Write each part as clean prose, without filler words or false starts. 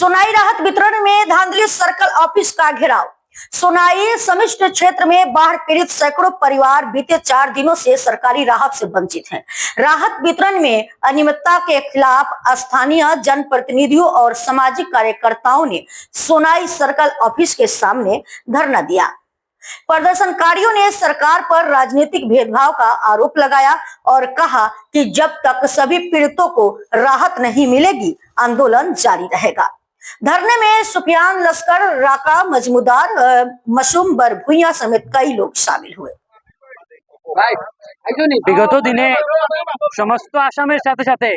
सोनाई राहत वितरण में धांधली सर्कल ऑफिस का घेराव। सोनाई समिष्ट क्षेत्र में बाढ़ पीड़ित सैकड़ों परिवार बीते 4 दिनों से सरकारी राहत से वंचित हैं। राहत वितरण में अनियमितता के खिलाफ स्थानीय जनप्रतिनिधियों और सामाजिक कार्यकर्ताओं ने सोनाई सर्कल ऑफिस के सामने धरना दिया। प्रदर्शनकारियों ने सरकार पर राजनीतिक भेदभाव का आरोप लगाया और कहा कि जब तक सभी पीड़ितों को राहत नहीं मिलेगी, आंदोलन जारी रहेगा। धरने में सुफियान लश्कर, राका मजमुदार, मसूम बरभुइया समेत कई लोग शामिल हुए। বিগত দিনে সমস্ত আসামের সাথে সাথে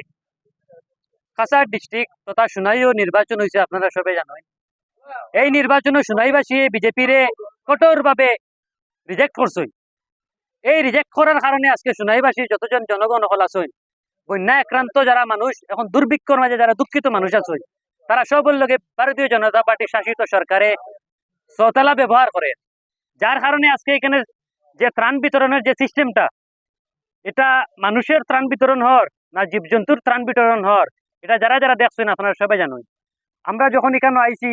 কাছাড় ডিস্ট্রিক্ট তথা সোনাইও নির্বাচন হয়েছে, আপনারা সবাই জানেন। এই নির্বাচনে সোনাইবাসী বিজেপির কঠোরভাবে রিজেক্ট করছে। এই রিজেক্ট করার কারণে আজকে সোনাইবাসী যতজন জনগণ হল আছেন, বন্যা আক্রান্ত যারা মানুষ, এখন দুর্ভিক্ষর মাঝে যারা দুঃখিত মানুষ আছে, তারা সবার লগে ভারতীয় জনতা পার্টি শাসিত সরকারে চৌতালা ব্যবহার করে, যার কারণে আজকে এখানে যে ত্রাণ বিতরণের যে সিস্টেমটা, এটা মানুষের ত্রাণ বিতরণ হওয়ার না জীবজন্তুর ত্রাণ বিতরণ হওয়ার, এটা যারা যারা দেখছেন আপনারা সবাই জানেন। আমরা যখন এখানে আইছি,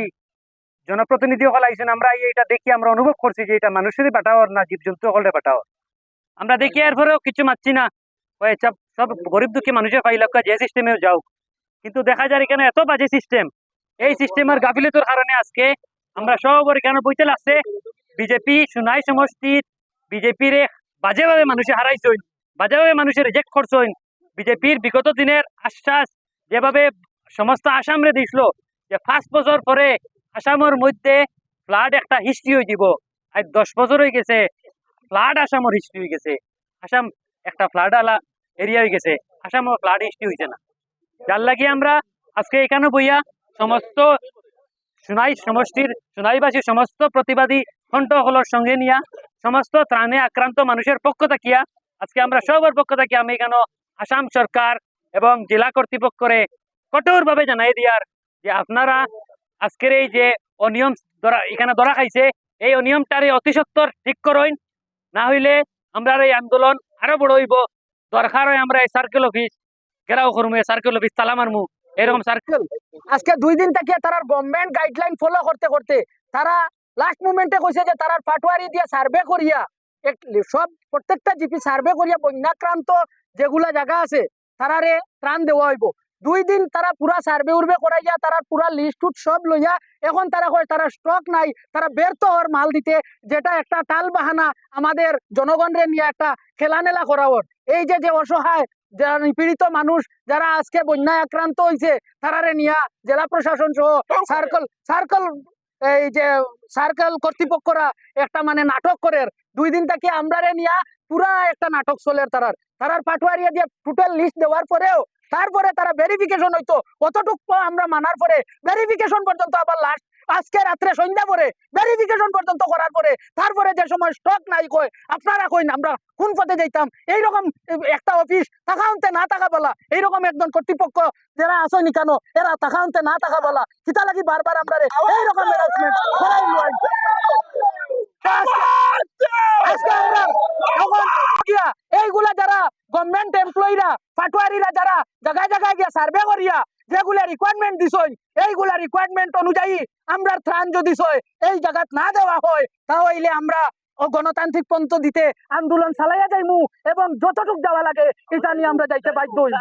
জনপ্রতিনিধি হল আইছেন, আমরা এটা দেখি আমরা অনুভব করছি যে এটা মানুষেরই বাটাওয়ার না জীবজন্তু হলে বাটাওয়ার। আমরা দেখি এরপরেও কিছু মাচ্ছি না, সব গরিব দুঃখী মানুষের ফাইলাকা যে সিস্টেমে যাও, কিন্তু দেখা যায় এখানে এত বাজে সিস্টেম। এই সিস্টেমের গাফিলতির কারণে আজকে আমরা সবার এখানে বইতে লাগছে। বিজেপি সোনাই সমষ্টির বিজেপির বাজেভাবে মানুষে হারাইছেন, বাজেভাবে মানুষের রিজেক্ট করছেন। বিজেপির বিগত দিনের আশ্বাস যেভাবে সমস্ত আসামরে দিছিল যে 5 বছর পরে আসামের মধ্যে ফ্লাড একটা হিস্ট্রি হয়ে যাব, আজ 10 বছর হয়ে গেছে ফ্লাড আসামের হিস্ট্রি হয়ে গেছে। আসাম একটা ফ্লাড আলা এরিয়া হয়ে গেছে, আসামের ফ্লাড হিস্ট্রি হয়েছে না। যার লাগিয়ে আমরা আজকে এখানে বইয়া সমস্ত সোনাই সমষ্টির সোনাইবাসীর সমস্ত প্রতিবাদী কণ্ঠহলের সঙ্গে নিয়া সমস্ত ত্রাণে আক্রান্ত মানুষের পক্ষ থাকিয়া আজকে আমরা সবার পক্ষ থাকিয়া আমি এখানে আসাম সরকার এবং জেলা কর্তৃপক্ষরে কঠোরভাবে জানাই দিয়ার যে আপনারা আজকের এই যে অনিয়ম এখানে ধরা খাইছে, এই অনিয়মটারে অতি সত্বর ঠিক করেন, না হইলে আমরা এই আন্দোলন আরো বড় হইব। দরকার হয় আমরা এই সার্কেল অফিস ঘেরাও করবো, সার্কেল অফিস তালা মারমু, এরকম সার্কেল। আজকে 2 দিন থেকে তারা গভর্নমেন্ট গাইডলাইন ফলো করতে করতে তারা লাস্ট মোমেন্টে কইছে যে তারা পাটওয়ারি দিয়ে সার্ভে করিয়া সব প্রত্যেকটা জিপি সার্ভে করিয়া বন্যাক্রান্ত যেগুলা জায়গা আছে তারারে ত্রাণ দেওয়া হইব। 2 দিন তারা পুরা সার্ভে উর্ভে করাইয়া তারা পুরা লিস্ট সব লইয়া এখন তারা কয় তারা স্টক নাই, তারা ব্যর্থ হওয়ার মাল দিতে, যেটা একটা টাল বাহানা আমাদের জনগণরে নিয়ে একটা খেলানেলা করাওয়ার। এই যে অসহায় যারা নিপীড়িত মানুষ যারা আজকে বন্যায় আক্রান্ত হয়েছে তারারে নিয়া জেলা প্রশাসন সহ সার্কেল এই যে সার্কেল কর্তৃপক্ষরা একটা মানে নাটক করে 2 দিন থেকে আমরারে নিয়া পুরা একটা নাটক চলে। তারার পাটওয়ারিয়া দিয়ে টোটাল লিস্ট দেওয়ার পরেও তারপরে তারা ভেরিফিকেশন হইতো কতটুকু আমরা মানার পরে ভেরিফিকেশন পর্যন্ত আবার লাস্ট আজকে রাত্রে সন্ধ্যা পরে ভেরিফিকেশন পর্যন্ত করার পরে তারপরে যে সময় স্টক নাই কয় আপনারা কইন আমরা কোন পথে যাইতাম। এইরকম একটা অফিস তাকাউন্তে না থাকা বলা, এইরকম একজন কর্তৃপক্ষ যারা আসেনি কেন এরা তাকাউন্তে না থাকা বলা, কিতা লাগি বারবার আমরা এইরকম হ্যারাসমেন্ট করাই লই। আজকে আমরা এইগুলা যারা গভর্নমেন্ট এমপ্লয়িরা পাটওয়ারিরা যারা জায়গায় জায়গায় গিয়া সার্ভে করিয়া যেগুলা রিকোয়ারমেন্ট দিছই, এইগুলা রিকোয়ারমেন্ট অনুযায়ী আমরা ত্রাণ যদি এই জায়গাত না দেওয়া হয় তাহলে আমরা গণতান্ত্রিক পন্থ দিতে আন্দোলন চালাইয়া যাইমু এবং যতটুক যাওয়া লাগে এটা নিয়ে আমরা যাইতে বাধ্য হই।